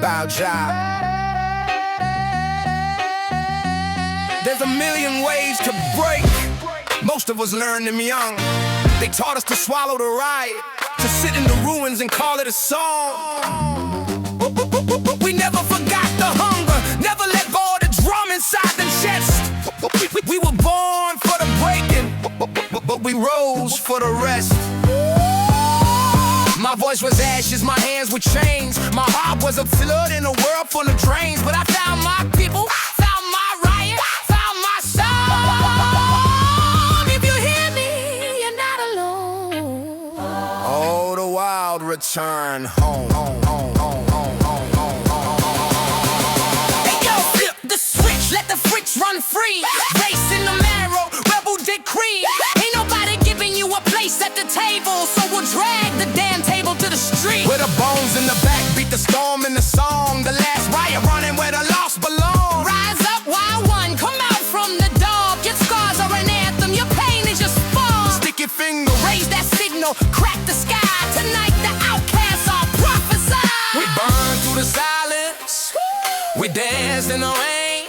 Bow job. There's a million ways to break. Most of us learned them young. They taught us to swallow the rite, to sit in the ruins and call it a song. We never forgot the hunger, never let go of the drum inside the chest. We were born for the breaking, but we rose for the rest. My voice was ashes, my hands were chains. My heart was a flood in a world full of drains. But I found my people, found my riot, found my soul. If you hear me, you're not alone. Oh, the wild return home. Hey yo, flip the switch, let the freaks run free. Race in the marrow, rebel decree. Ain't nobody giving you a place at the table, so we'll drag the damn table to the street. With the bones in the back, beat the storm in the song. The last riot running where the lost belong. Rise up, wild one, come out from the dark. Your scars are an anthem, your pain is your spawn. Stick your finger, raise that signal, crack the sky. Tonight the outcasts are prophesied. We burn through the silence, we dance in the rain.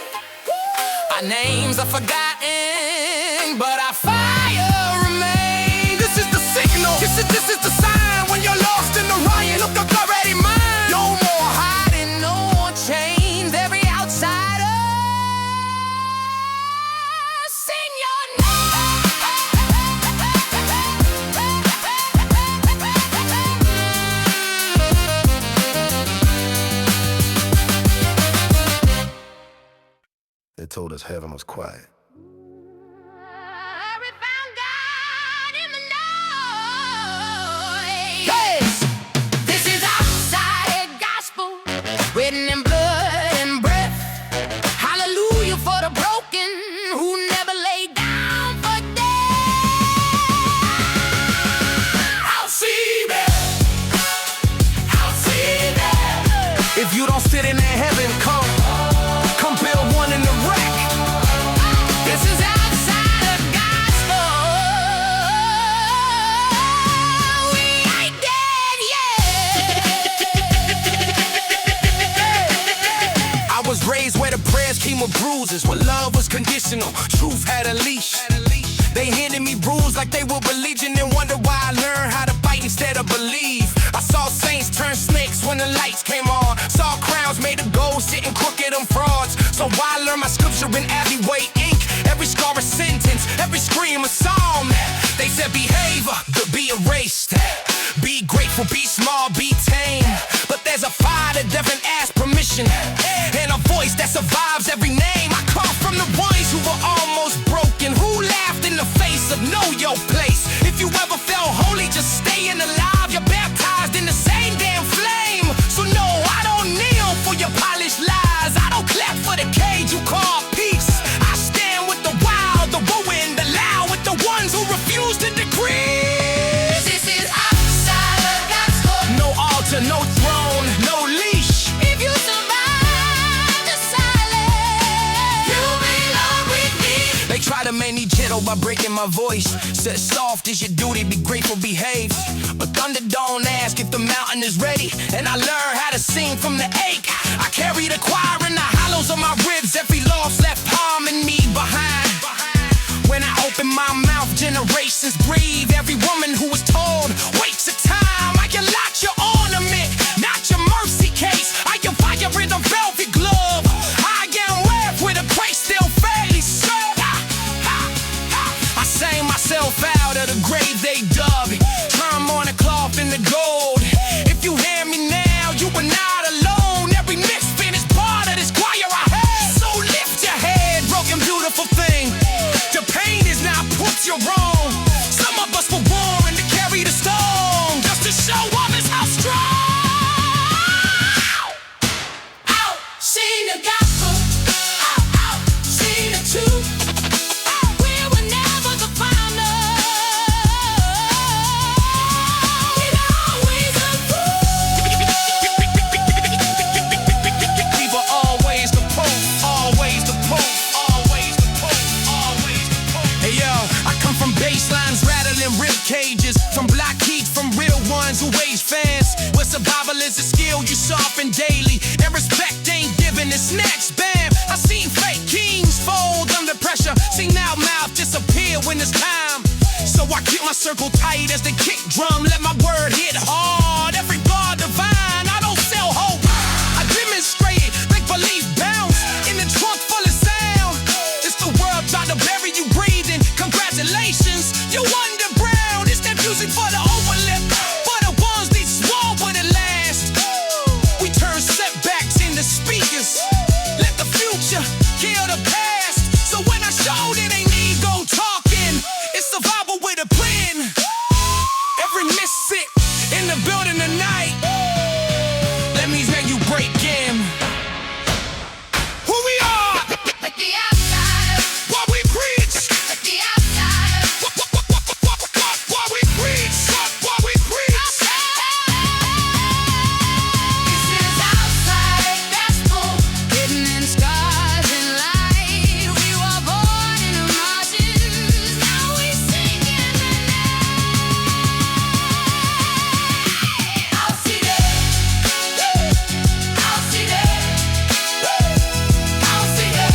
Our names are forgotten, but our fire remains. This is the signal, this is the sign. When you're lost in the riot, look up already mine. No more hiding, no more chains. Every outsider sing your name. They told us heaven was quiet. Written in blood and breath. Hallelujah for the broken who never laid down for death. I'll see that. I'll see that. If you don't sit in that heaven, come build one in the wreck. This is outside of gospel. We ain't dead yet. I was raised where the prayers came with bruises, where love was conditional, truth had a leash. They handed me bruises like they were religion and wonder why I learned how to fight instead of believe. I saw saints turn snakes when the lights came on. Saw crowns made of gold sitting crooked on frauds. So why learn my scripture in heavyweight ink? Every scar a sentence, every scream a psalm. They said behavior could be erased. Be grateful, be small, be tame. But there's a fire that doesn't ask permission, and a voice that survives every name. I come from the ones who were almost broken, who laughed in the face of know your place. If you ever felt holy, just staying alive. You're baptized in the same damn flame. So no, I don't kneel for your polished lies. I don't clap for the cage you call peace. I stand with the wild, the ruined, the loud, with the ones who refuse to decrease. This is outside of gospel. No altar, no throne, no leash. If you survive the silence, you belong with me. They try to make me gentle by breaking my voice. Said soft is your duty, be grateful, behave. But thunder don't ask if the mountain is ready. And I learned how to sing from the ache. I carry the choir in the hollows of my ribs. Every loss left harming me behind. When I open my mouth, generations breathe. Every woman who was told, waits a time. I can lock your ornament, not your mercy case. I can fire in a velvet glove. I am worth with a price still fairly served. I sang myself out of the grave they dug. Turn on the cloth in the gold. If you hear me now, you are not alone. Every misfit is part of this choir I had. So lift your head, broken beautiful thing. The pain is not put you wrong. Some of us were born to carry the stone, just to show others how strong. Out, sing the gospel. Out, sing the truth. We were never the final. It always unfolds. We were always the Pope, always the Pope, always the Pope, always the Pope. Hey yo, I come from baselines rattling rib cages, from block heat, from real ones who wage fans. Where survival is a skill you sharpen daily. when it's time. So I keep my circle tight as they kick drum. Let my word hit hard, every bar divine. I don't sell hope, I demonstrate it. Make believe bounce in the trunk full of sound. It's the world trying to bury you breathing. Congratulations, you underground. It's that music for the overlip, for the ones that swore but it last. We turn setbacks into speakers. Let the future kill the past. So when I showed it ain't ego talking, it's survival with a plan. Every misfit in the building tonight, let me hear you break in. Who we are? Like the outliers, What we preach. like the outliers. What we preach. What we preach. This is outside gospel, hidden in scars and light. We were born in the margins, now we sing in the night. I'll see that. I'll see that. I'll see that.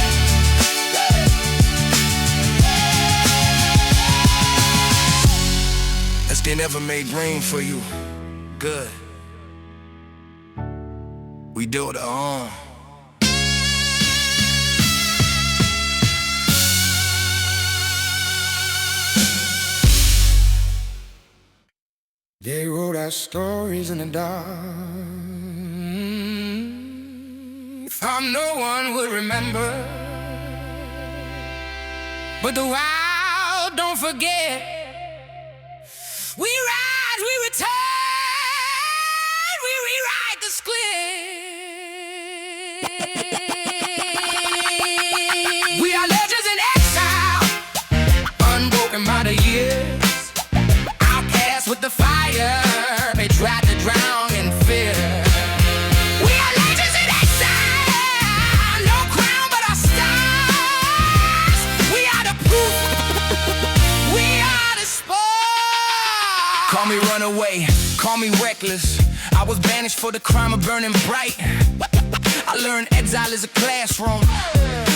As they never made room for you. Good. We do it on. They wrote our stories in the dark. Thought no one would remember, but the wild don't forget. We rise, we return, we rewrite the script. We are legends in exile, unbroken by the years. Outcasts with the fire, they tried to drown in fear. We are legends in exile, no crown but our stars. We are the proof, we are the spark. Call me runaway, call me reckless. I was banished for the crime of burning bright. I learned exile is a classroom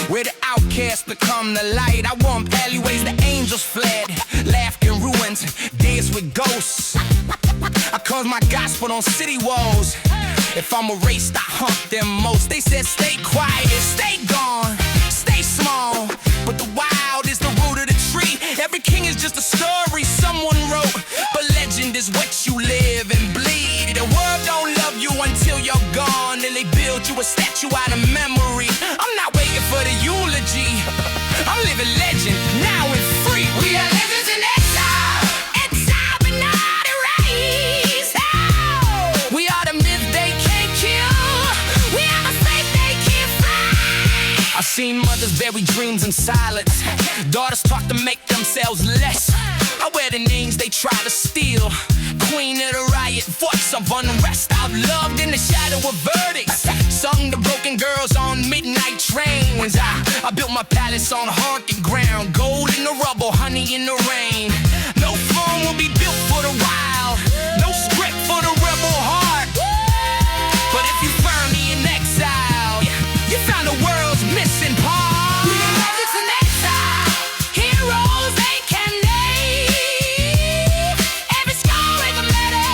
where the outcasts become the light. I walked alleyways, the angels fled, laughed in ruins, danced with ghosts. I caused my gospel on city walls. If I'm erased, I hump them most. They said stay quiet, stay gone, stay small. But the wild is the root of the tree. Every king is just a story someone wrote, but legend is what you live and bleed. The world don't love you until you're gone, and they build you a statue out of memory. I'm not waiting for the eulogy, I'm living legend now and free. We are legends in exile, exile but not erased. Oh. We are the myth they can't kill. We are the faith they can't fight. I've seen mothers bury dreams in silence, daughters taught to make themselves less. I wear the names they try to steal. Queen of the riot, voice of unrest. Outlawed in the shadow of verdicts. Sung the broken girls on midnight trains. I built my palace on haunted ground. Gold in the rubble, honey in the rain. No throne will be built for the wild, no script for the rebel heart. But if you firmly in exile, you found the world's missing part. We are legends in exile, heroes they can name. Every scar is a letter,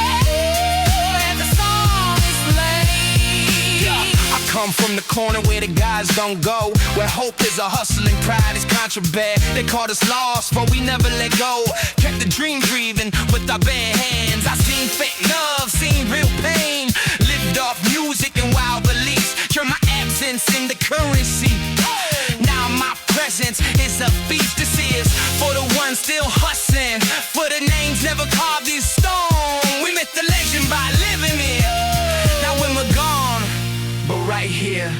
every song is played. I come from the corner where the guys don't go, where hope is a hustle and pride is contraband. They called us lost, but we never let go. Kept the dream breathing with our bare hands. I seen fake love, seen real pain. Lived off music and wild beliefs. Turn my absence into currency. Now my presence is a feast. This is for the ones still hustling, for the names never carved in stone. We met the legend by living here. Now when we're gone, but right here,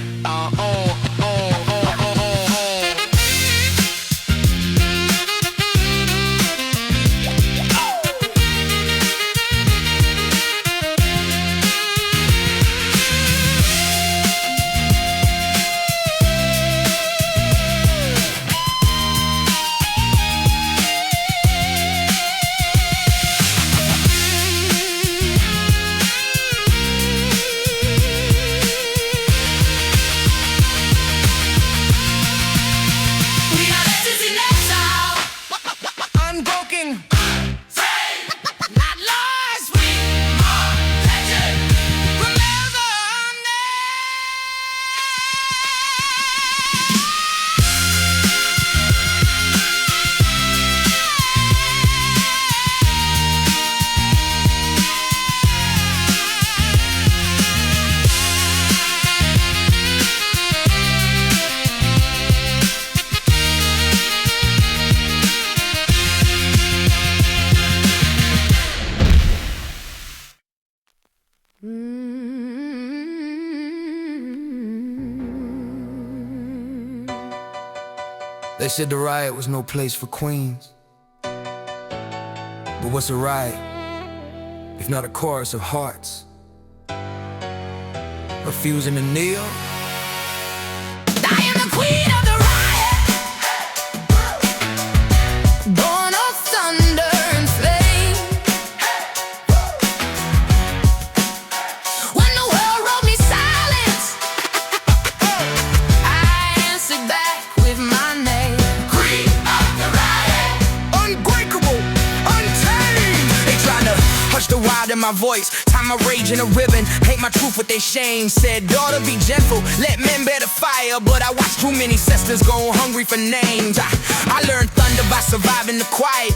They said the riot was no place for queens. But what's a riot if not a chorus of hearts refusing to kneel? I am the queen of the riot, born of thunder and flame. When the world wrote me silence, I answered back with my name. Queen of the riot, unbreakable, untamed. They trying to hush the wild in my voice, tie my rage in a ribbon, hate my truth with their shame. Said, daughter, be gentle, let men bear the fire. But I watched too many sisters go hungry for names. I learned thunder by surviving the quiet,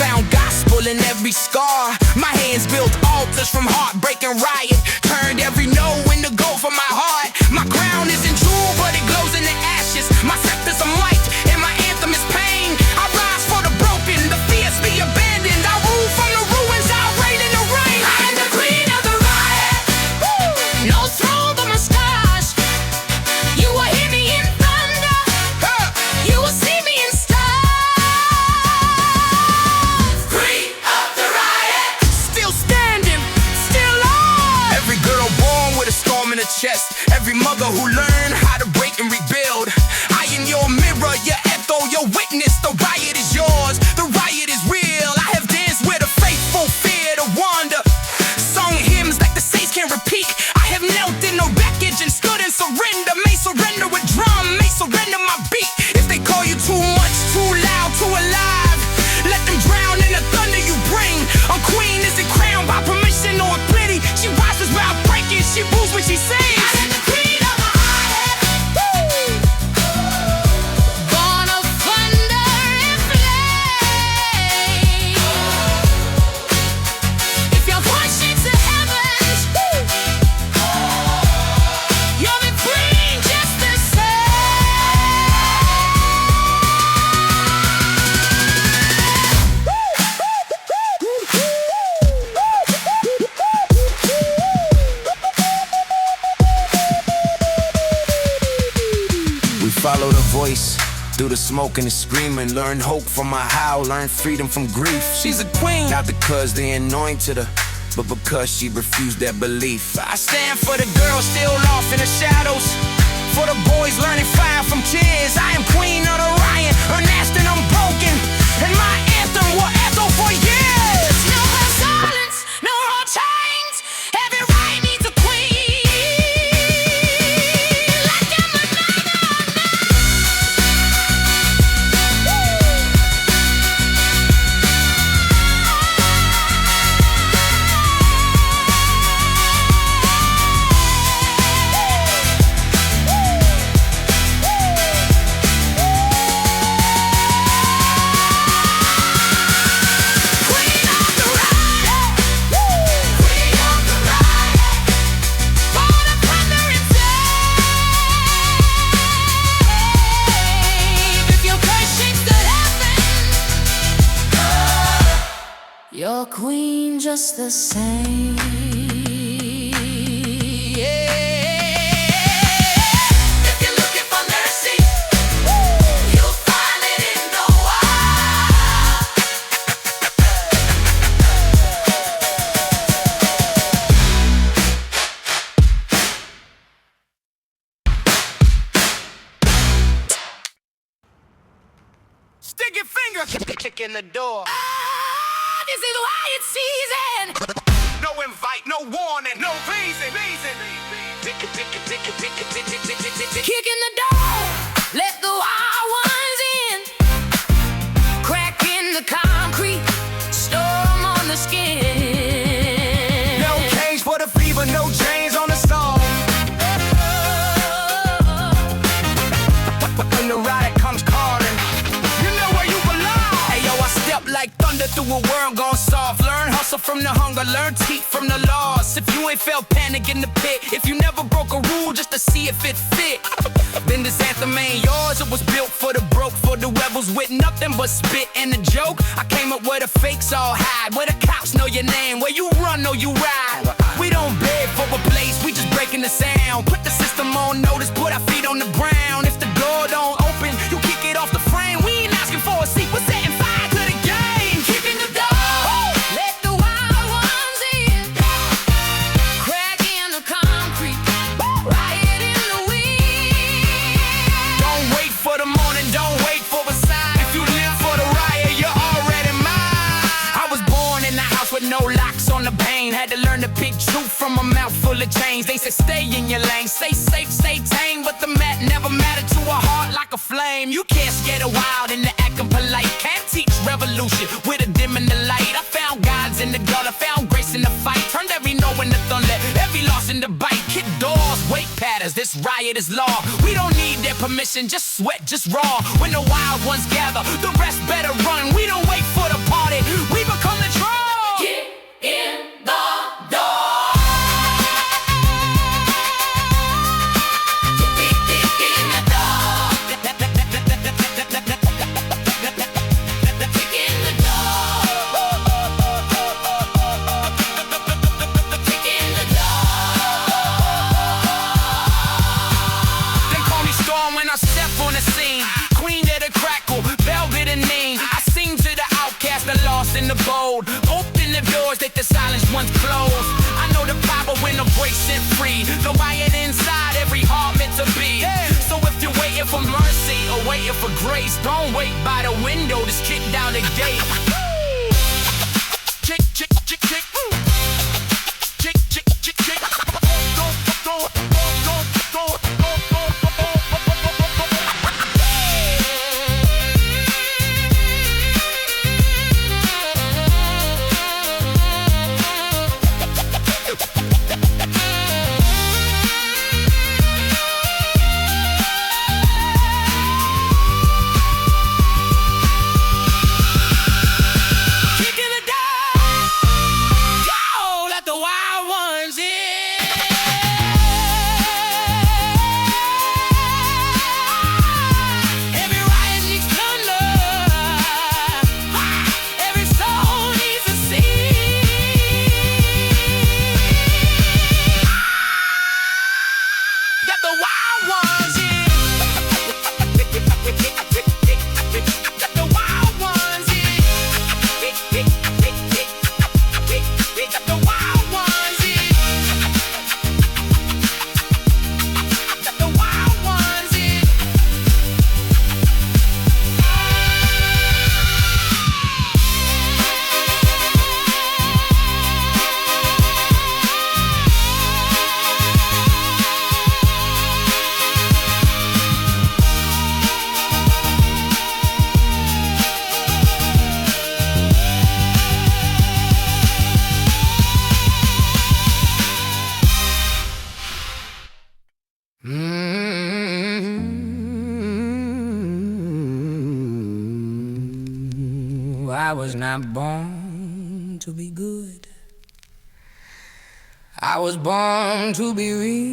found gospel in every scar. My hands built altars from heartbreak and riot, turned every no into gold for my heart. My crown isn't true, but it glows in the ashes. My scepter's some light, and my anthem is pain. I rise for the broken, the fierce be abandoned. I rule from the ruins, I reign in the rain. I am the queen of the riot, no throne but my scars. You will hear me in thunder, you will see me in stars. Queen of the riot, still standing, still on. Every girl born with a storm in her chest, every mother who learned how to break and rebuild. I am your mirror, your echo, your witness. The riot is yours, the riot is real. I have danced where the faithful fear to wander, sung hymns like the saints can't repeat. I have knelt in the wreckage and stood in surrender. May surrender with drum, may surrender my beat. If they call you too much, too loud, too alive, let them drown in the thunder you bring. A queen isn't crowned by permission or pity. She rises without breaking, she rules when she sings. I am the queen of the riot, born of thunder and flame. If your voice shakes the heavens, you'll be free just the We follow the voice through the smoke and the screaming. Learn hope from my howl, learn freedom from grief. She's a queen, not because they anointed her, but because she refused their belief. I stand for the girls still off in the shadows, for the boys learning fire from tears. I am queen of the riot, unasked and unbroken, and my anthem will echo for years. no more silence, no more chains. Every right needs a queen. Like I'm queen of the riot, queen of the riot, born of thunder and flame. If your curse shakes the heavens, you're queen just the same. If you're looking for mercy, you'll find it in the wild. Stick your finger, kick in the door. This is riot season. No invite, no warning, no reason. Kick in the door, let the wild ones in. Crack in the concrete, storm on the skin. No cage for the fever, no chains on the song. When the riot comes calling, you know where you belong. Hey yo, I step like thunder through a world gone soft. Learn hustle from the hunger, learn teach from the loss. If you ain't felt panic in the pit, if you never broke a rule just to see if it fit, then this anthem ain't yours. It was built for the broke, for the rebels with nothing but spit and a joke. I came up where the fakes all hide, where the cops know your name, where you run, know you ride. We don't on the brown. If the door don't open, you kick it off the frame. We ain't asking for a seat, we're setting fire to the game. Kicking the door, let the wild ones in. Crack in the concrete, riot in the wind. Don't wait for the morning, don't wait for a sign. If you live for the riot, you're already mine. I was born in a house with no locks on the pane. Had to learn to pick truth from a mouth full of chains. They said stay in your lane, stay safe, stay tame. But the mat never mattered to a heart like a flame. You can't scare the wild into acting polite. Can't teach revolution with a dim in the light. I found gods in the gutter, found grace in the fight. Turned every no into thunder, every loss into bite. Kick doors, wake patterns, this riot is law. We don't need their permission, just sweat, just raw. When the wild ones gather, the rest better run. We don't wait for the party, we become the draw. Get in the door. Kick in the door. Kick in the door. Kick in the door. They call me Storm when I step on the scene. Queen of the crackle, velvet and name. I sing to the outcast, the lost and the bold. Open the doors that the silence once closed. I know the power when the voice set free. The riot inside every heart meant to be. So if you're waiting for mercy or waiting for grace, don't wait by the window, just kick down the gate. Kick, kick, kick, kick. Kick, kick, kick, kick. Go, go, go, go, go, go, go. I was not born to be good. I was born to be real.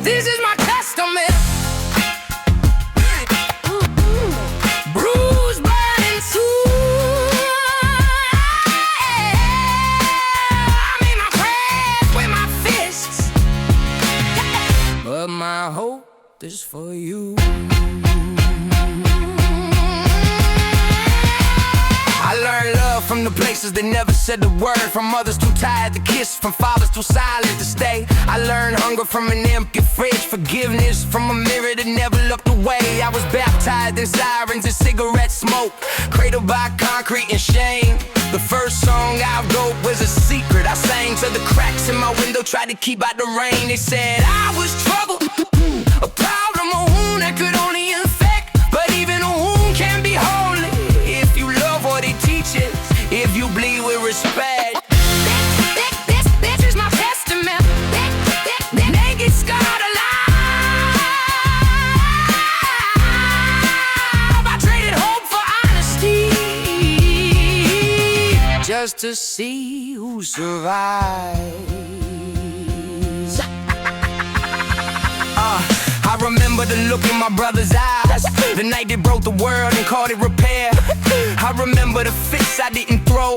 This is my testament. Bruised, burning soul. I made my prayers with my fists, but my hope is for you. I learned love from the places that never said the word. From mothers too tired to kiss, from fathers too silent to stay. I learned hunger from an empty fridge, forgiveness from a mirror that never looked away. I was baptized in sirens and cigarette smoke, cradled by concrete and shame. The first song I wrote was a secret. I sang to the cracks in my window, tried to keep out the rain. They said I was trouble, a problem, a wound that could only infect. But even a wound can be holy if you love what it teaches, if you bleed with respect. This is my testament. Naked, scarred, alive. I traded hope for honesty, Just to see who survives. I remember remember the look in my brother's eyes, the night they broke the world and called it repair. I remember the fists I didn't throw,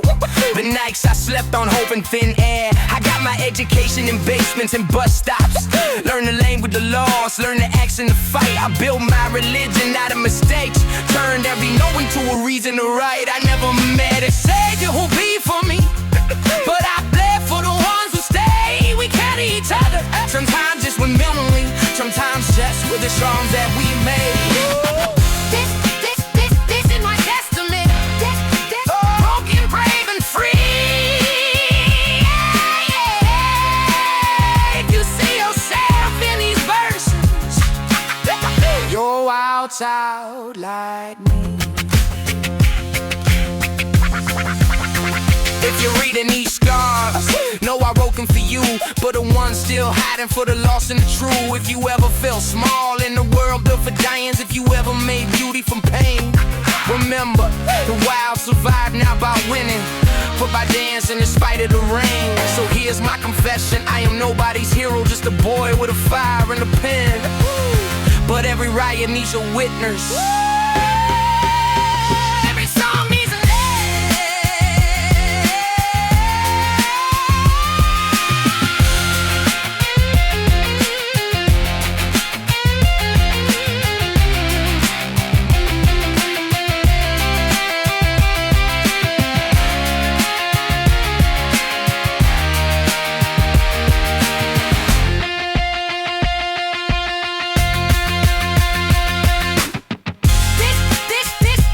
the nights I slept on hope and thin air. I got my education in basements and bus stops, learned the lane with the laws, learned the axe in the fight. I built my religion out of mistakes, turned every no into a reason to write. I never met a savior who'll be for me, but I bled for the ones who stay. We carry each other, sometimes just with memory, sometimes just with the songs that we made. This is my testament. Broken, brave, and free. If you see yourself in these verses, Your out's out like me. If you're reading these scars, know I wrote them for you, but the ones still hiding for the lost and the true. If you ever felt small in the world built for giants, if you ever made beauty from pain, remember the wild survive now by winning, but by dancing in spite of the rain. So here's my confession, I am nobody's hero, just a boy with a fire and a pen. But every riot needs a witness. every song needs a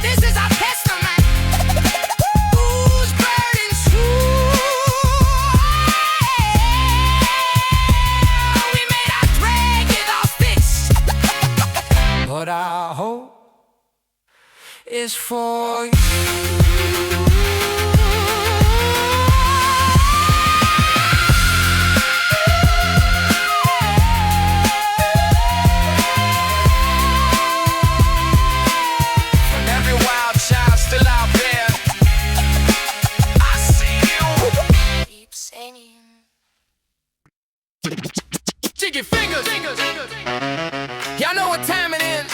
This is our testament. Whose burdens we made our thread with our fists. But our hope is for you. From every wild child still out there, I see you. Keep singing. Jiggy fingers. Y'all know what time it is.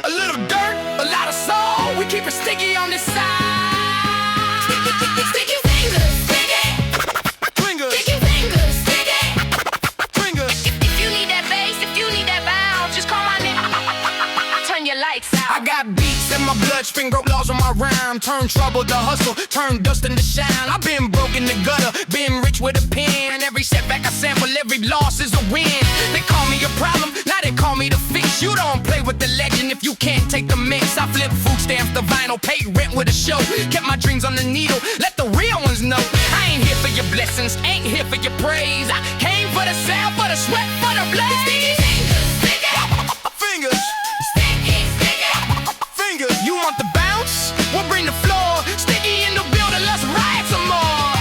A little dirt, a lot of soul. We keep it sticky on this side. Sticky fingers, sticky. Fingers, Sticky fingers, sticky. fingers. If you need that bass, if you need that bounce, just call my name. I'll turn your lights out. I got beats in my bloodstream, broke laws on my rhyme. Turn trouble to hustle, turn dust into shine. I've been broke in the gutter, been rich with a pen. Every setback I sample, every loss is a win. They call me a problem, now they call me the fix. You don't play with the legend if you can't take the mix. I flip food stamps to vinyl, pay rent with a show. Kept my dreams on the needle, let the real ones know. I ain't here for your blessings, ain't here for your praise. I came for the sound, for the sweat, for the blaze. Sticky fingers, sticky. Fingers, Sticky, sticky. fingers. You want the bounce? We'll bring the floor. Sticky in the building, let's riot some more.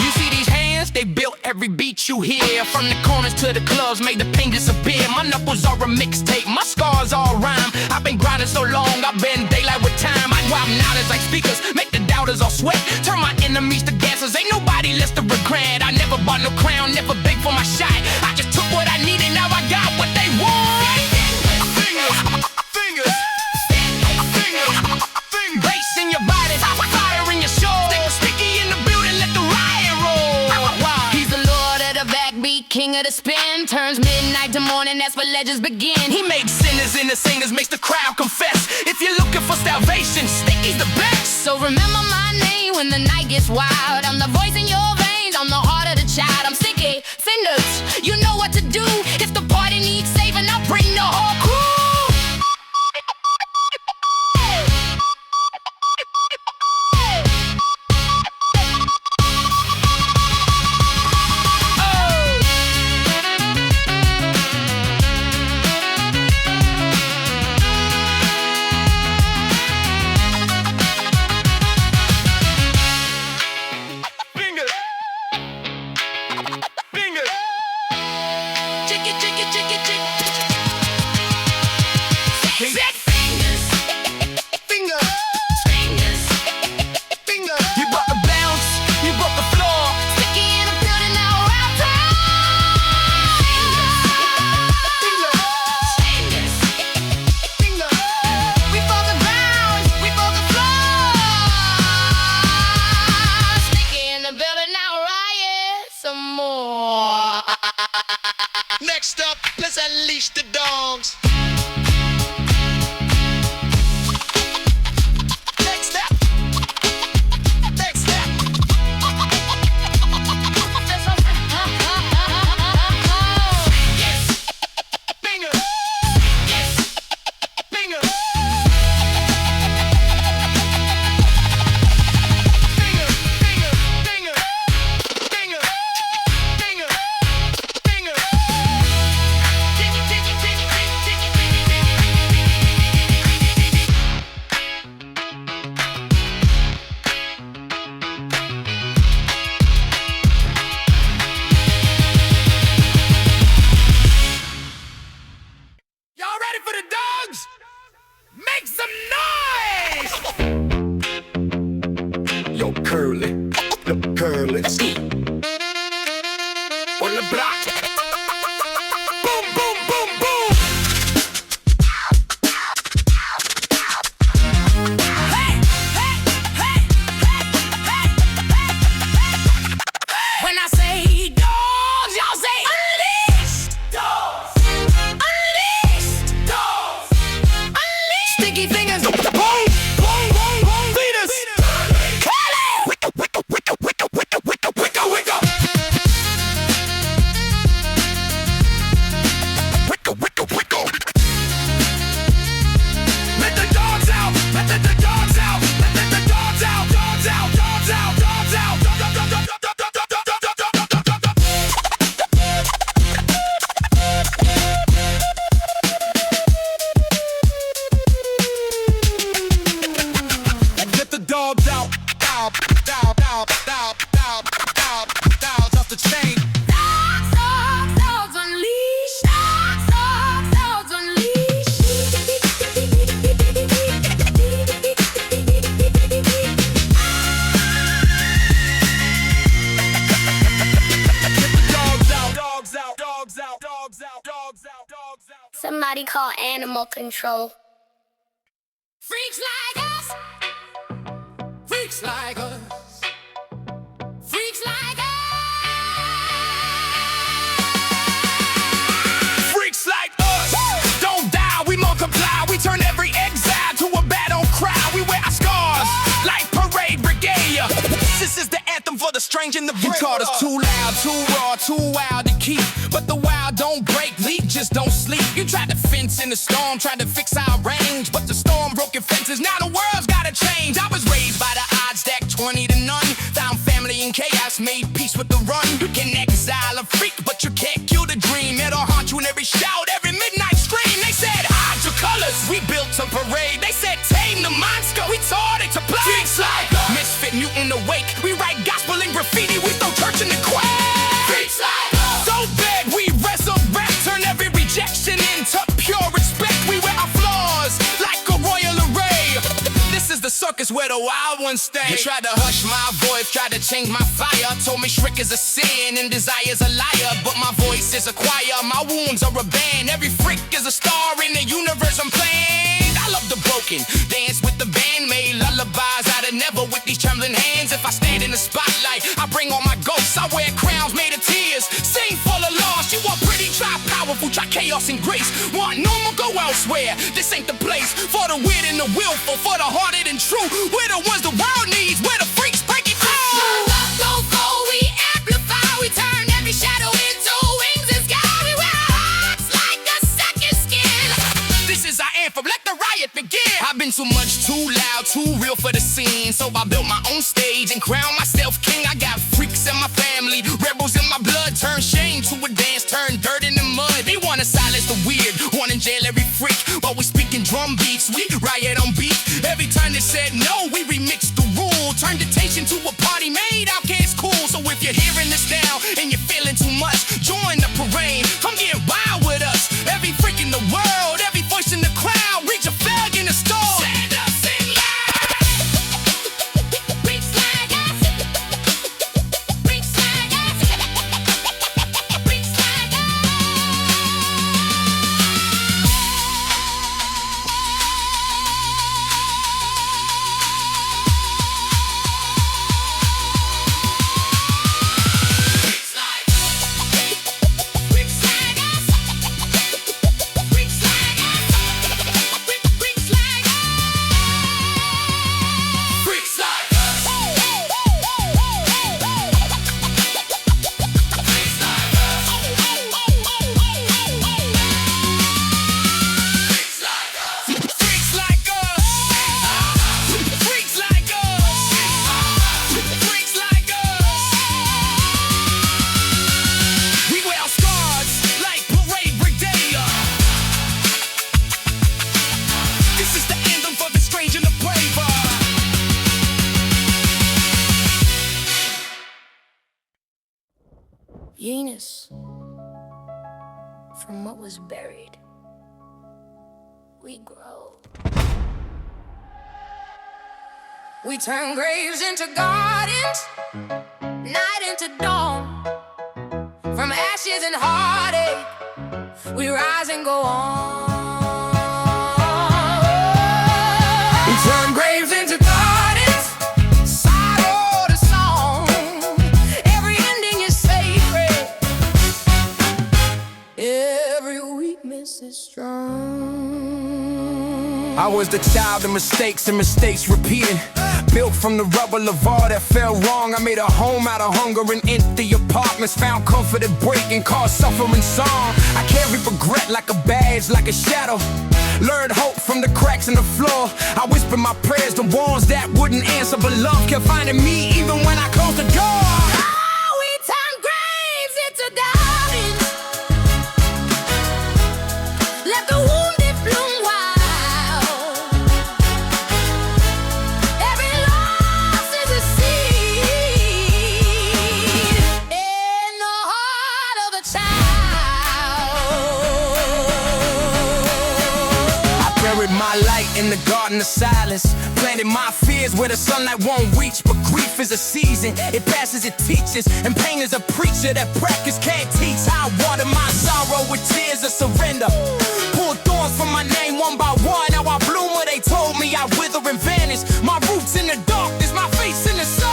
You see these hands? They built every beat you hear. From the corners to the clubs, made the pain disappear. My knuckles are a mixtape, my scars all rhyme. I've been grinding so long, I've been daylight with time. I drop knowledge like speakers, make the doubters all sweat. Turn my enemies to gassers, ain't nobody less to regret. I never bought no crown, never begged for my shot. I just took what I needed, now I got what they want. Fingers, fingers, fingers, fingers. Bass in your body, fire in your soul. Sticky in the building, let the riot roll. He's the lord of the backbeat, king of the spin. Turns midnight to morning, that's where legends begin. He makes sinners into singers, makes the crowd confess. If you're looking for salvation, Sticky's the best. So remember my name when the night gets wild. I'm the voice in your veins, I'm the heart of the child. I'm sticky fingers, you know what to do. If the party needs saving, I'll bring the whole crew. Make some noise! Yo, curly, On the block. Boom, boom, boom, boom. Hey, hey, hey, hey, hey, hey. When I say dogs, y'all say unleash. Dogs. Unleash. Dogs. Unleash. Sticky fingers. Boom, boom, boom, boom. Leaders. Dogs out, dogs off the chain. Dogs, dogs, dogs unleashed. Dogs, dogs, dogs unleashed. Dogs out. Somebody call animal control. Freaks like us. Freaks like us. Freaks like us. Freaks like us. Don't die, we multiply. We turn every exile to a battle cry. We wear our scars like parade regalia. This is the anthem for the strange and the brave. You called us too loud, too raw, too wild to keep. But the wild don't break, leak, just don't sleep. You tried to fence in the storm, tried to fix our range. But the storm broke your fences, now the world's gotta change. I was raised by the odds stacked 20 to none. Found family in chaos, made peace with the run. You can exile a freak, but you can't kill the dream. It'll haunt you in every shout, every midnight scream. They said, hide your colors, we built a parade. They said, tame the monster, we taught it to play. Freaks like us. Misfit mutant awake, we write gospel in graffiti, we throw church in the quake. Freaks like us. So bad we resurrect, turn every rejection into pure respect. We wear our flaws like a royal array. This is the circus where the wild ones stay. You tried to hush my voice, tried to change my fire. Told me shriek is a sin and desire's a liar. But my voice is a choir, my wounds are a band. Every freak is a star in the universe I'm playing. I love the broken, dance with the band. Made lullabies out of never with these trembling hands. If I stand in the spotlight, I bring all my ghosts. I wear crowns made of tears, sing full of loss. You want pretty, try powerful, try chaos and grace. Want normal, go elsewhere. This ain't the place for the weird and the willful, for the hearted and true. We're the ones the world needs, we're the freaks breaking through. Go, we amplify. We turn every shadow into wings and sky. We wear our hearts like a second skin. This is our anthem, let the riot begin. I've been too much, too loud, too real for the scene. So I built my own stage and crowned myself king. I got freaks in my family, rebels in my blood. Turn shame to a dance, turn dirt into mud. They wanna silence the weird, want in jail every freak. While we speaking drum beats, we riot on beat. Every time they said no, we remixed the rule. Turned attention to a party made outcasts cool. So if you're hearing this now and you're feeling too much, join the parade, come get wild with us. Every freak in the world, every voice in the crowd, reach a flag in the store. Stand up, sing loud. Freaks like us. Freaks like us. Freaks like us. Eunice, from what was buried, we grow. We turn graves into gardens, night into dawn. From ashes and heartache, we rise and go on. We turn graves into gardens, sorrow to song. Every ending is sacred, every weakness is strong. I was the child of mistakes and mistakes repeated. Built from the rubble of all that fell wrong. I made a home out of hunger and empty apartments. Found comfort in breaking, caused suffering song. I carry regret like a badge, like a shadow. Learned hope from the cracks in the floor. I whispered my prayers to walls that wouldn't answer, but love kept finding me even when I closed the door. Oh, we turn graves into gardens. Let the wounded bloom wild. Every loss is a seed in the heart of a child. I buried my light in the garden of silence. Planted my fears where the sunlight won't reach. But grief is a season, it passes, it teaches. And pain is a preacher that practice can't teach. I water my sorrow with tears of surrender. Pulled thorns from my name one by one. Now I bloom where they told me I wither and vanish. My roots in the darkness, my face in the sun.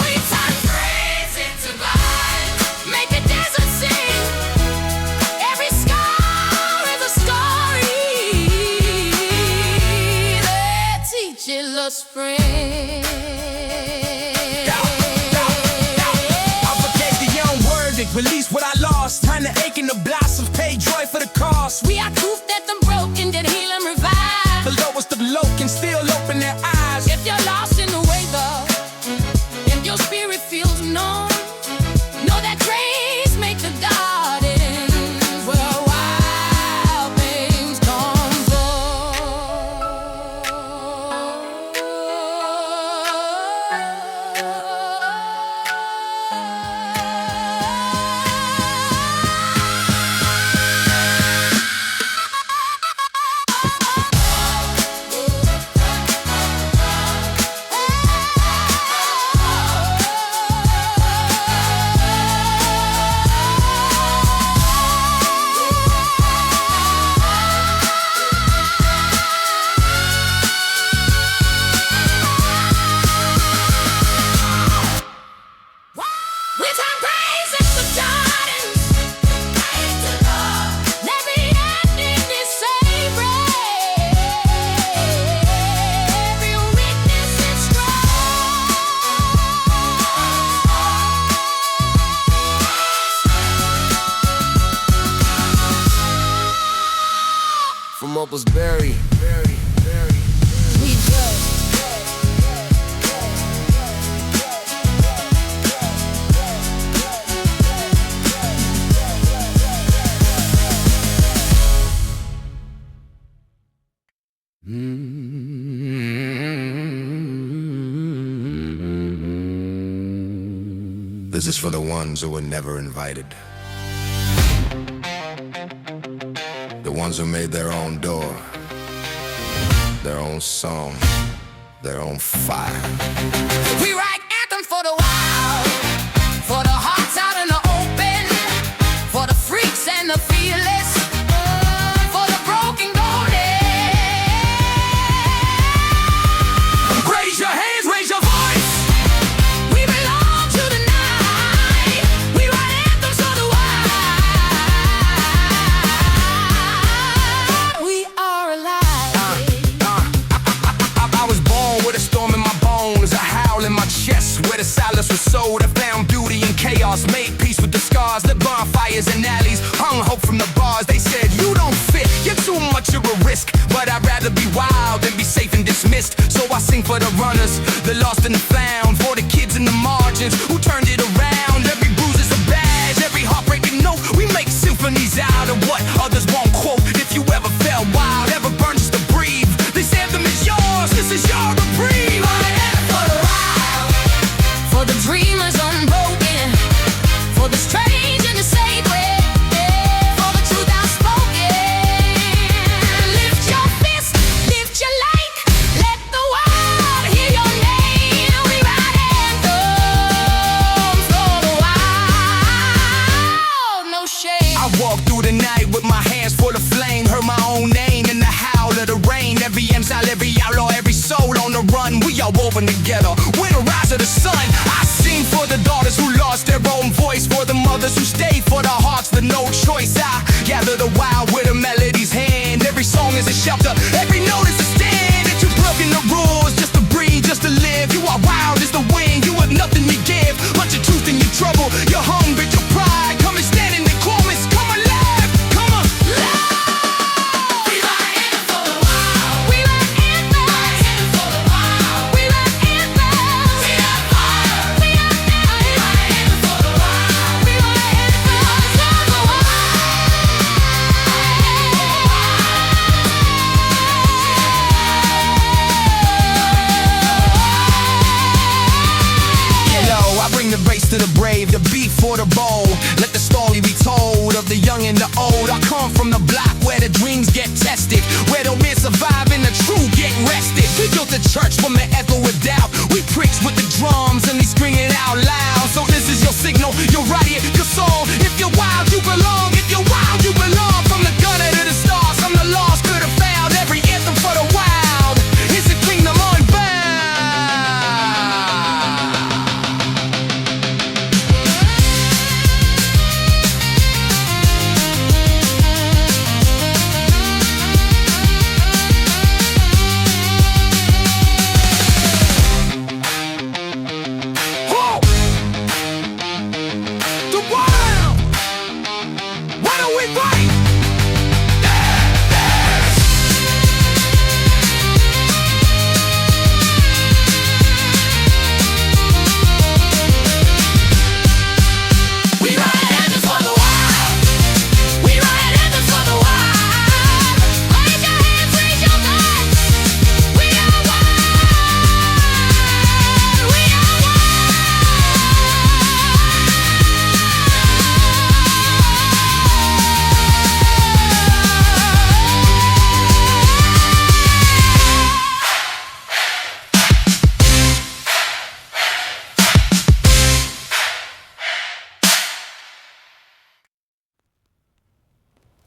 We turn graves into gardens, make the desert sing. Every scar is a story that teaches us spring. I forgave the unworthy, released what I lost. Time to ache in the blossoms, pay joy for the cost. We are truth that the broken did heal and revive. The lowest of low can still open their eyes. If you're lost in the way though, if your spirit feels numb, know that grace make the gardens where wild things come We turn graves into gardens. Let the ending be sacred. Every weakness is strong. From what was buried. We judge. This is for the ones who were never invited. The ones who made their own door, their own song, their own fire. We write anthems for the wild, for the hearts out in the open, for the freaks and the fearless, for the broken golden. Raise your hands, raise your voice. We belong to the night. We write anthems for the wild. We are alive. I was born with a storm in my bones, a howl in my chest, where the silence was sold. I found beauty in chaos, made peace with the scars, the bonfires and alleys, hung hope from the bars. They said, you don't fit, you're too much of a risk. But I'd rather be wild than be safe and dismissed. So I sing for the runners, the lost and the found, for the kids in the margins who turned it around. Every bruise is a badge, every heartbreaking note. We make symphonies out of what others won't quote. If you ever felt wild, ever burned just to breathe, this anthem is yours, this is your reprieve. For the wild, for the dreamers unbroken, for the strange and the sacred, for the truth outspoken. Lift your fist, lift exile every outlaw, every soul on the run. We all woven together, we're the rise of the sun. I sing for the daughters who lost their own voice, for the mothers who stayed, for the hearts that no choice. I gather the wild with a melody's hand. Every song is a shelter, every note is a stand. That you've broken the rules just to breathe, just to live. You are wild as the wind, you have nothing to give but your truth and your trouble, your hunger, your pride. Come and stand in the chorus, come alive, come on. We ride in for the wild. We ride in for the wild. We ride in we are fire. We are in for the wild. We ride in for the wild. I bring the bass to the brave, the beat for the bold. Let the story be told of the young and the old. I come from the block where the dreams get tested, where the men survive and the true get rested. We built the church from the echo of doubt. We preach with the drums and we scream it out loud. So this is your signal, your right, your song. If you're wild, you belong. If you're wild, you belong. From the gunner to the stars, from the lost to the found. Every anthem for the wild is a kingdom unbound.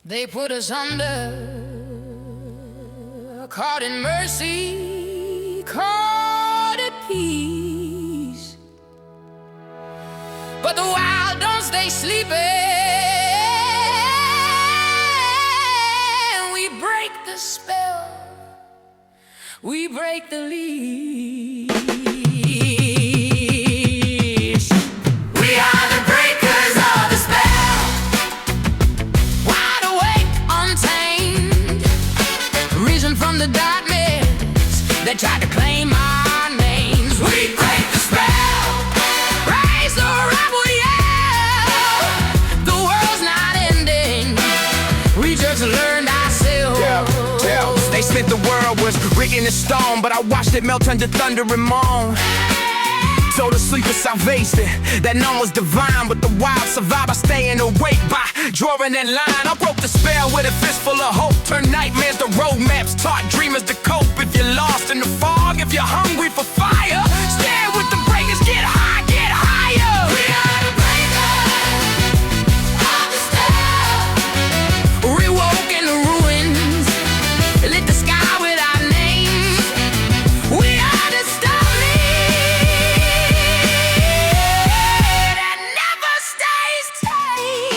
They put us under, caught in mercy, caught at peace. But the wild don't stay sleeping. We break the spell, we break the leash. We are the breakers of the spell. Wide awake, untamed, risen from the darkness that tried to claim our names. We break the spell, raise the rebel yell. The world's not ending, we just learned ourselves. They said the world was written in stone, but I watched it melt under thunder and moan. Told the sleep of salvation, that none was divine, but the wild survive by staying awake, by drawing that line. I broke the spell with a fistful of hope, turned nightmares to roadmaps, taught dreamers to cope. If you're lost in the fog, if you're hungry for fire, stand with the breakers, get high, get higher. We are the breakers of the spell. Rewoke in the ruins, lit the sky with our names. We are the that never stays tight.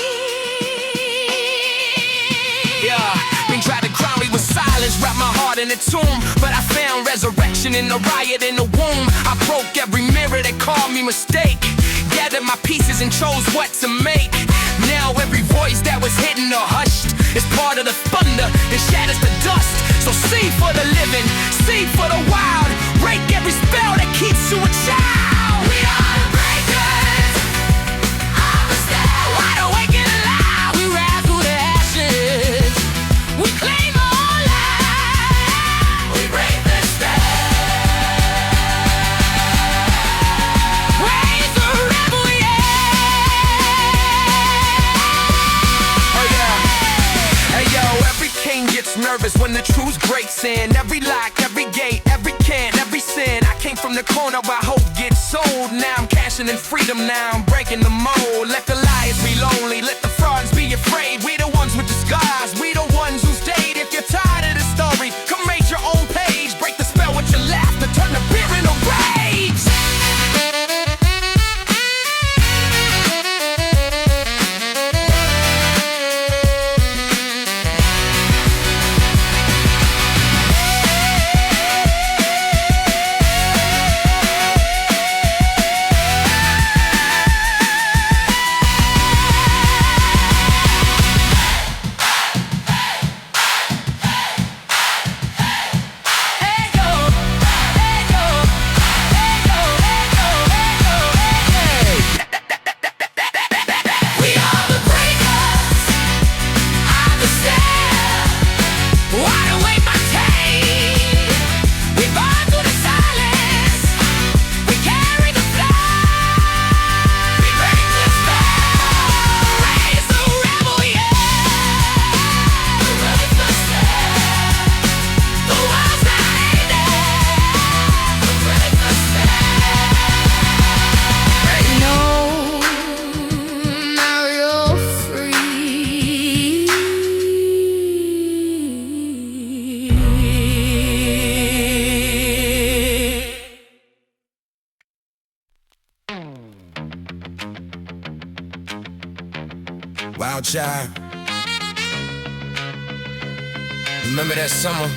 Yeah, been tried to crown me with silence, wrap my heart in a tomb, but I found resurrection in the riot in the womb. I broke every mirror that called me mistake, gathered my pieces and chose what to make. Now every voice that was hidden or hushed is part of the thunder that shatters the dust. So sing for the living, sing for the wild, break every spell that keeps you a child. We are the breakers of the spell. Wide awake and alive, we rise through the ashes, we claim our life. We break the spell. Raise the rebel yell. Oh yeah. Hey yo, every king gets nervous when the truth breaks in. Every lock, every gate, every can, every sin. I came from the corner where hope gets sold. Now I'm cashing in freedom, now I'm breaking the mold. Let the liars be lonely, let the frauds be afraid. We the ones with the scars, we the ones who stayed. If you're tired of the story, come make your own page. out, child. Remember that summer?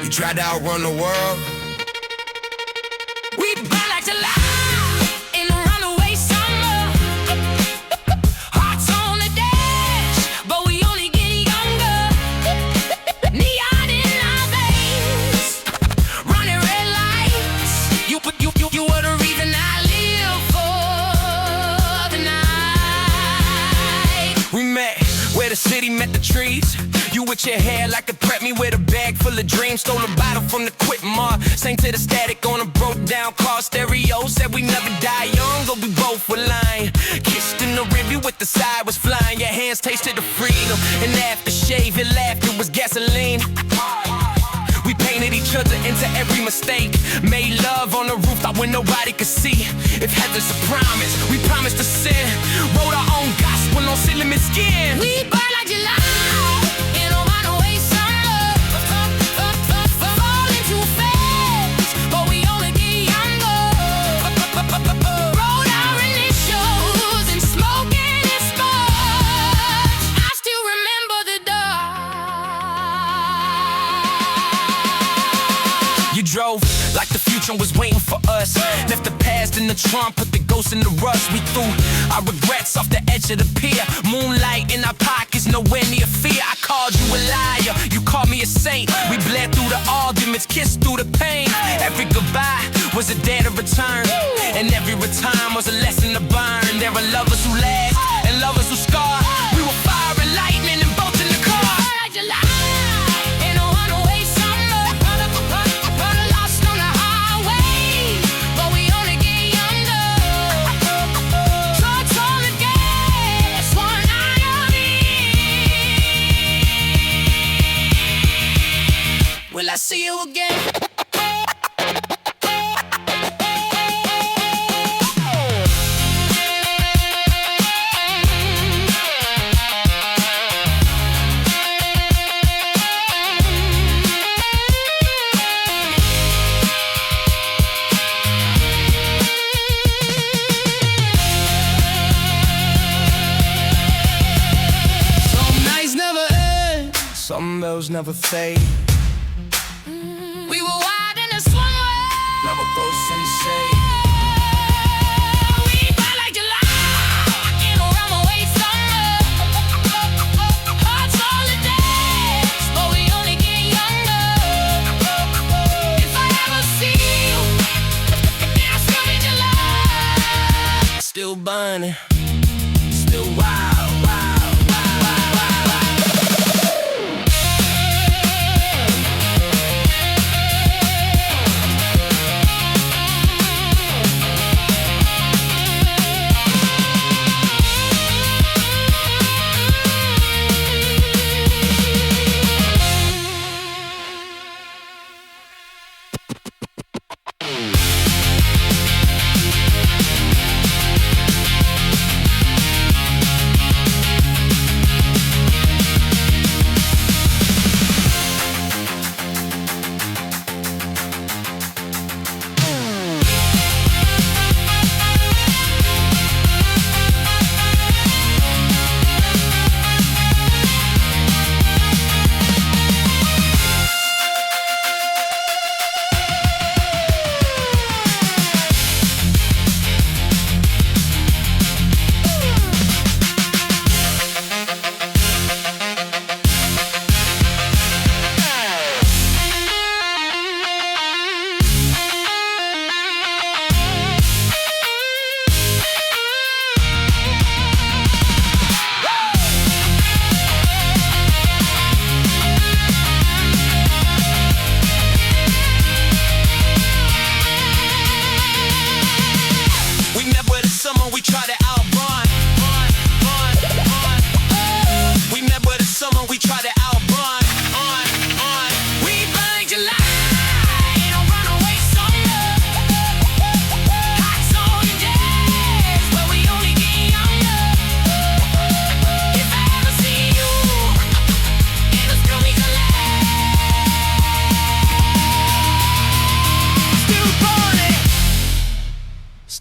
You tried to outrun the world. We burn like July in a runaway summer. Hearts on the dash, but we only get younger. Neon in our veins, running red lights. You were the reason I live for the night. We met where the city met the trees. You with your hair like a prep me with a bag full of dreams. Stole a bottle from the quit mart. Sang to the static on a broke down car stereo. Said we never die young, but we both were lying. Kissed in the review with the side was flying. Your hands tasted the freedom. And after shave, your laughter was gasoline. We painted each other into every mistake. Made love on the rooftop when nobody could see. If heaven's a promise, we promised to sin. Wrote our own gospel on cinnamon skin. We burn like July in a runaway summer. Falling too fast, but we only get younger. Wrote our initials in smoke and in sparks. I still remember the dark. You drove like the future was waiting for us. Left the past in the trunk, put the ghost in the rust. We threw our regrets off the edge of the pier. Moonlight in our pockets, nowhere near fear. I called you a liar, you called me a saint. We bled through the arguments, kissed through the pain. Every goodbye was a day to return, and every return was a lesson to burn. There are lovers who last and lovers who scar. We were fire and lightning and both in the car. Like July in a runaway summer. Lost on the highway, but we only get younger. Trucks on the gas, one eye on me. Will I see you again? Some bells never fade. We were wild in the swimwear. Never go sensei. We burn like July in a runaway summer. Hearts on the dash, but we only get younger. If I ever see you, it's gonna be July. Still burning, still wild, wild, wild, wild, wild, wild.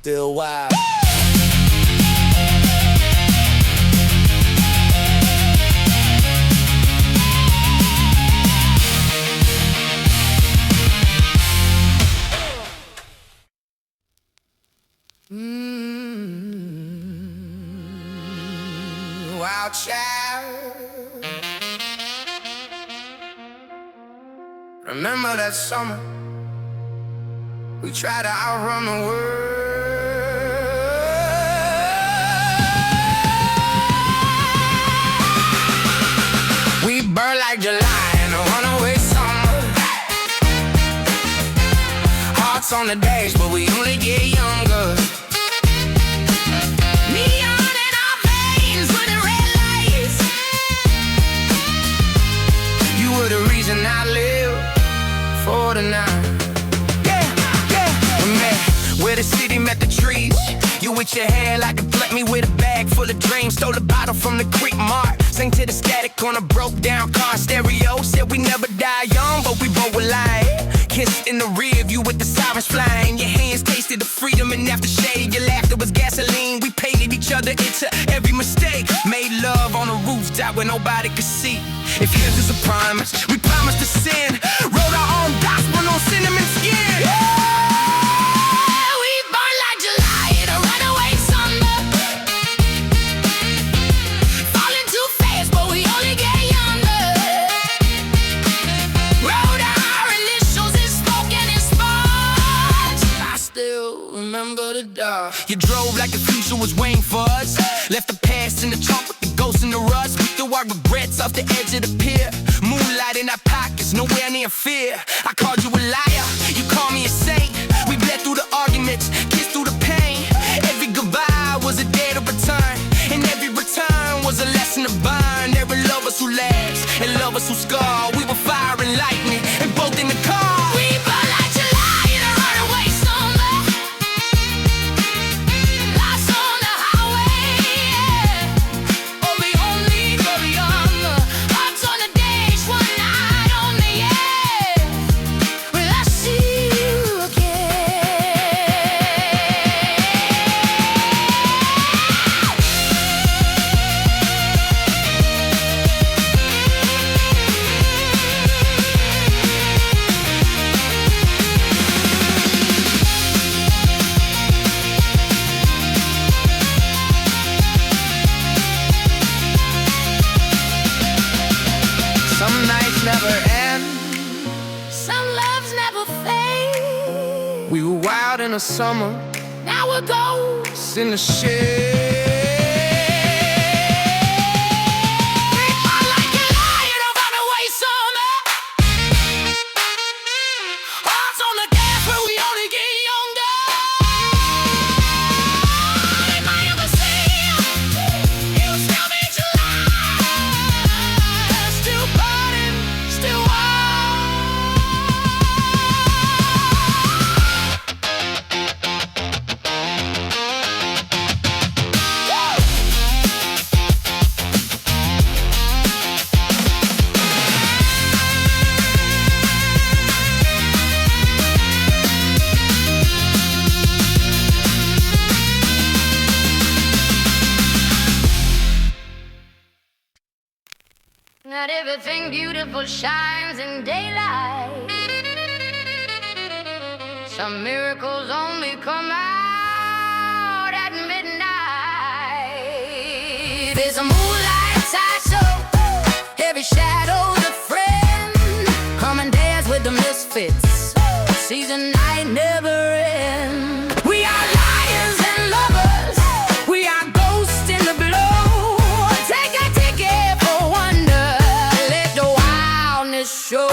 still wild. our child. Remember that summer we tried to outrun the world. We burned like July in a runaway summer. Hearts on the dash, but we only get younger. Neon in our veins with the red lights. You were the reason I live for the night. Where the city met the trees. You with your hair like a black, me with a bag full of dreams. Stole a bottle from the Creek Mart. Sang to the static on a broke down car stereo. Said we never die young, but we both were lying. Kissed in the rear view with the sirens flying. Your hands tasted the freedom and aftershave. Your laughter was gasoline. We painted each other into every mistake. Made love on a rooftop where nobody could see. If here's is a promise, we promised to sin. Wrote our own gospel on cinnamon skin. You drove like the future was waiting for us. Left the past in the trunk with the ghosts in the rust. We threw our regrets off the edge of the pier. Moonlight in our pockets, nowhere near fear. I called you a liar, you called me a saint. We bled through the arguments, kissed through the pain. Every goodbye was a day to return, and every return was a lesson to burn. There were lovers who laughed and lovers who scarred. We were fire and lightning, and both in the car. We burned like July in a runaway summer. Lost on the highway, yeah. Oh, we only go beyond the hearts on the dash, one night only, yeah. Will I see you again? Some nights never end, some loves never fade. We were wild in the summer, now we're ghosts in the shade. We fought like a lion, a runaway summer. Hearts on the gas where we only get younger. In my younger self, it was still mid-July. Still burning, still wild. Not everything beautiful shines in daylight. Some miracles only come out at midnight. There's a moonlight sideshow, every shadow's a friend. Come and dance with the Misfits, season night never ends. We are liars and lovers, we are ghosts in the blow. Take a ticket for wonder, let the wildness show.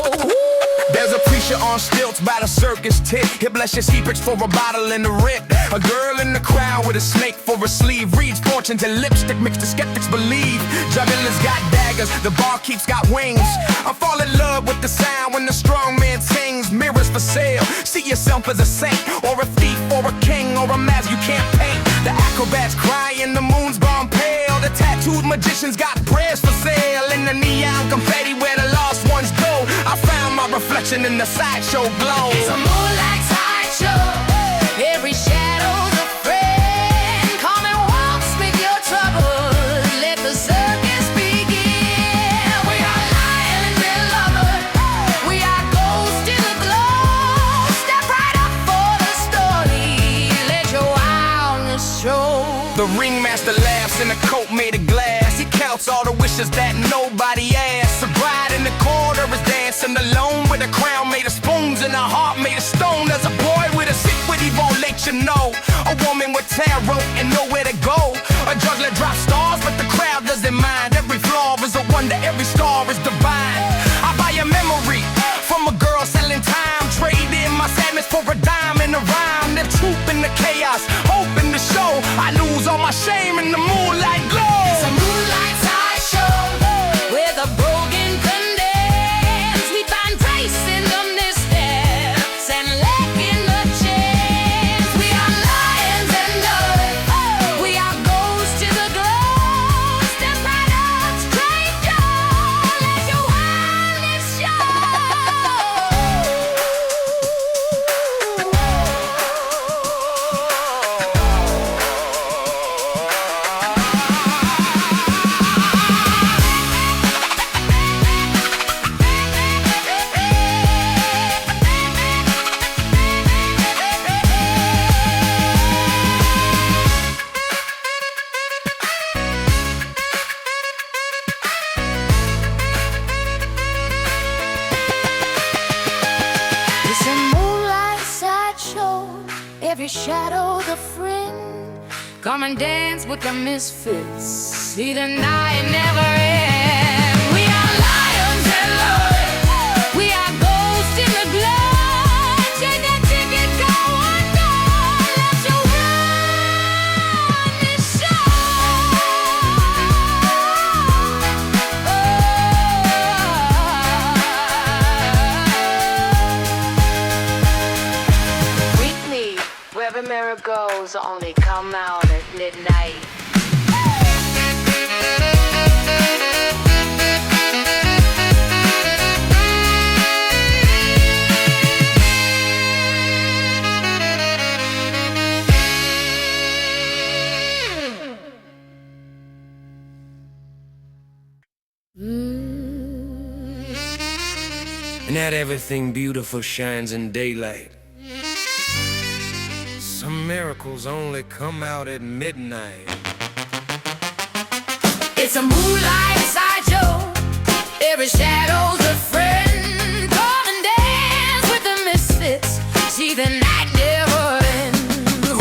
There's a preacher on stilts by the circus tit. He'll bless your secrets for a bottle and a rent. A girl in the crowd with a snake for a sleeve. Reads fortunes and lipstick, makes the skeptics believe. Jugglers got daggers, the barkeep's got wings. I fall in love with the sound when the strong man sings. Mirrors for sale, see yourself as a saint, or a thief, or a king, or a mask you can't paint. The acrobats crying, the moon's gone pale. The tattooed magicians got prayers for sale. In the neon confetti where the lost ones go, I found my reflection in the sideshow glow. It's a moonlight sideshow, every shadow's a friend. Come and walk, speak your troubles, let the circus begin. We are lions and lovers, we are ghosts in the glow. Step right up for the story, let your wildness show. The ringmaster laughs in a coat made of glass. He counts counts all the wishes that nobody asked. A bride in the corner is dancing alone with a crown made of spoons and a heart made of stone. There's a boy with a secret he won't let you know. A woman with tarot and nowhere to go. A juggler drops stars but the crowd doesn't mind. Every flaw is a wonder, every star is divine. I buy a memory from a girl selling time. Trade in my sadness for a dime and a rhyme. The truth in the chaos, hope in the show. I lose all my shame in the moonlight glow. It's a moonlight sideshow where the broken condemns. We find grace in the missteps and lack in the chance. We are lions and love. We are ghosts to the glow. Step right up, stranger. Let your wildness show. It's a moonlight sideshow. Every shadow's a friend. Come and dance with the misfits. See the night never ends. We are lions and love. We are ghosts in the glow. Take a ticket, go under. Let you run this show. Weekly, where the miracles only come out at midnight. And that everything beautiful shines in daylight. Some miracles only come out at midnight. It's a moonlight sideshow. Every shadow's a friend. Come and dance with the misfits. See the night never ends.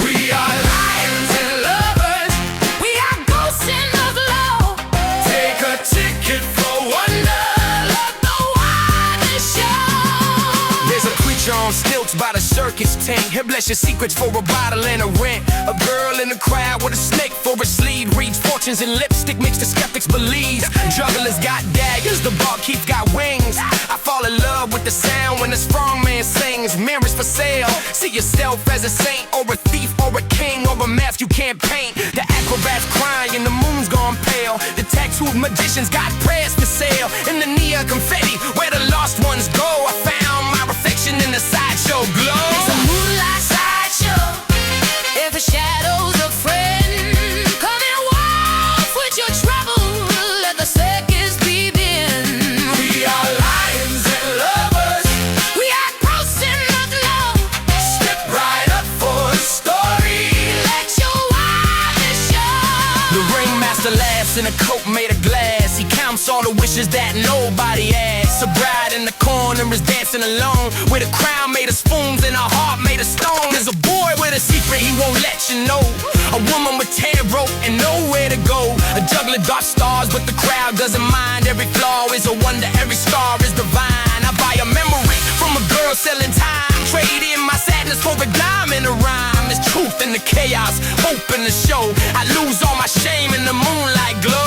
We are lions and lovers. We are ghosts in the glow. Take a ticket for wonder. Let the wildness show. There's a creature on stilts by the circus tent. He'll bless your secrets for a bottle and a rent. A girl in the crowd with a snake for a sleeve. Reads fortunes and lipstick makes the skeptics believe. Jugglers got daggers, the barkeep got wings. I fall in love with the sound when the strong man sings. Mirrors for sale. See yourself as a saint or a thief or a king or a mask you can't paint. The acrobats crying, the moon's gone pale. The tattooed magicians got prayers for sale. In the neon confetti where the lost ones go, I found my reflection in the sideshow glow. It's a moonlight sideshow. Every shadow's a friend. Come and walk with your trouble. Let the circus begin. We are lions and lovers. We are ghosts in the glow. Step right up for the story. Let your wildness show. The ringmaster laughs in a coat made of glass. He counts all the wishes that nobody asked. A bride in the corner is dancing alone with a crown made of spoons and a heart made of stone. There's a boy with a secret he won't let you know. A woman with tarot and nowhere to go. A juggler darts stars but the crowd doesn't mind. Every flaw is a wonder, every star is divine. I buy a memory from a girl selling time. Trade in my sadness for a dime and a rhyme. There's truth in the chaos, hope in the show. I lose all my shame in the moonlight glow.